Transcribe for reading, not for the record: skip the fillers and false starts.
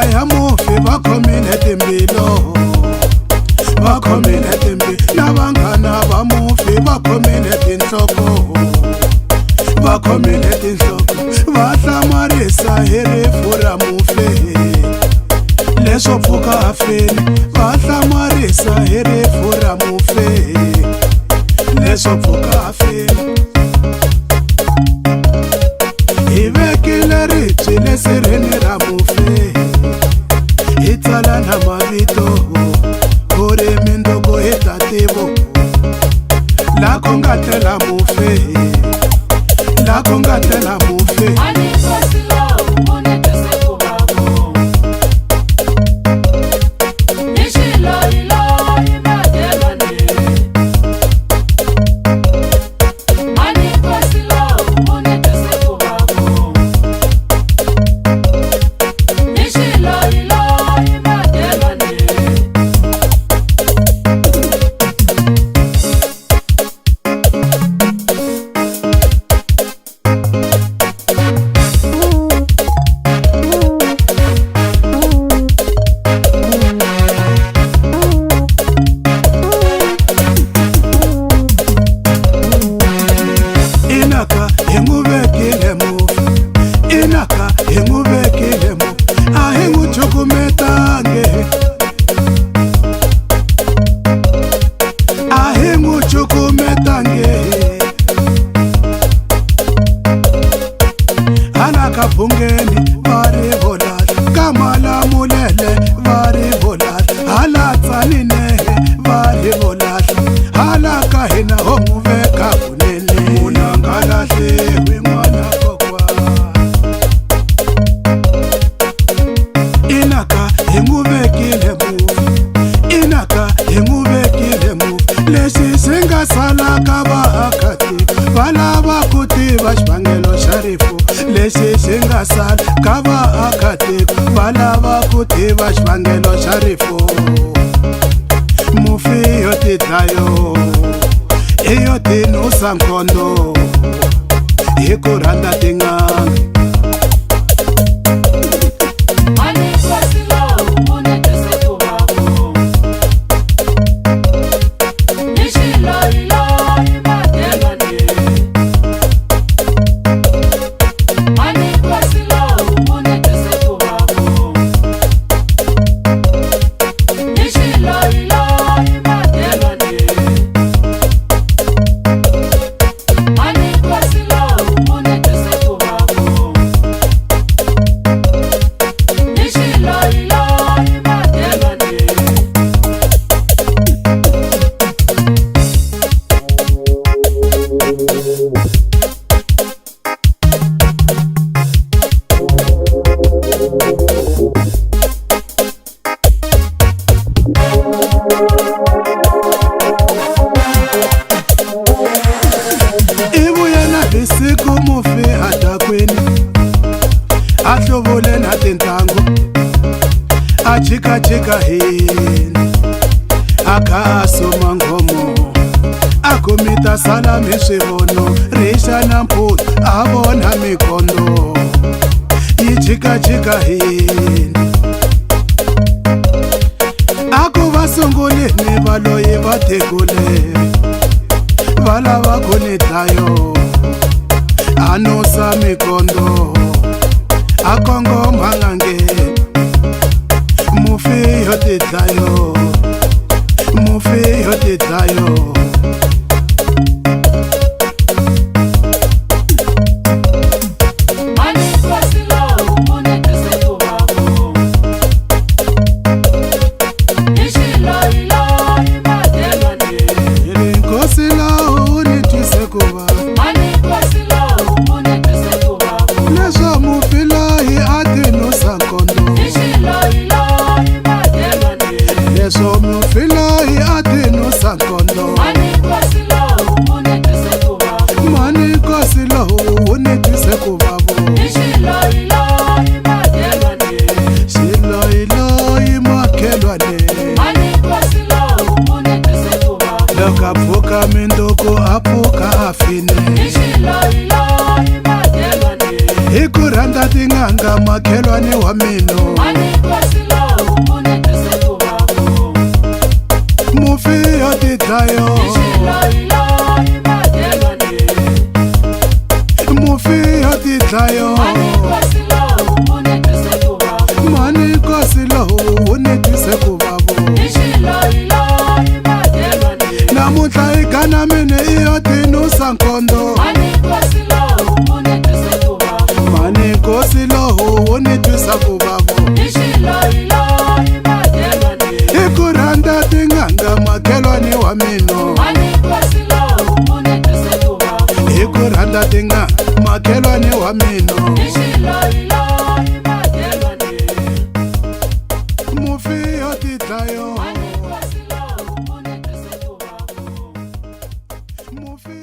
ya mufi va khomile timbilu, va khomile timbilu. Na vanghana va mufi va khomile tinhloko, va khomile tinhloko. Va hlamarisa hi rifu ra mufi leswo pfuka afeni, va hlamarisa hi rifu ra mufi leswo pfuka afeni. Hi vekile ribye lesirheni ra mufi, hi tsala na mavito ku ri mindzuku hi ta tivo. La ku nga tela mufi, la ku nga tela mufi. Bungeni vari volat, kamala mulele vari volat, hala tsanine vari volat, hala kahina homuveka kunene munangala hlewi n'wana kokwa. Inaka hi n'wi vekile mufi, inaka hi n'wi vekile mufi. Leswi swi nga sala ka vaakatiko va lava ku tiva xivangelo xa rifu. Leswi swi nga sala ka vaakatiko va lava ku tiva xivangelo xa rifu. Mufi yo tidlayo i yo tinusa nkondo hi ku rhandza tin'anga. Siku mufi hatakwini a hlovule na tintanghu, a chikachika hini a kha a suma nghomo, a kumita salami swivono. Rixa na mpundzu a vona mikondo yi chikachika hini. A ku va sungulini va loyi va thekule va lava ku ni dlayo, anusa mikondo a kongoma ngangeni. Mufi yo tidlayo, mufi yo tidlayo. rhandza tin'anga makhelwane wa mina mufi yo tidlayo mufi yo tidlayo mani kosi lowu wu ni twise ku vavo namuntlha i gana mine i yo tinusa nkondo mani kosi lowu wu ni twisa ku vavo i ku rhandza tin'anga makhelwane wa mina i ku rhandza tin'anga makhelwane wa mina mufi yo tidlayo mufi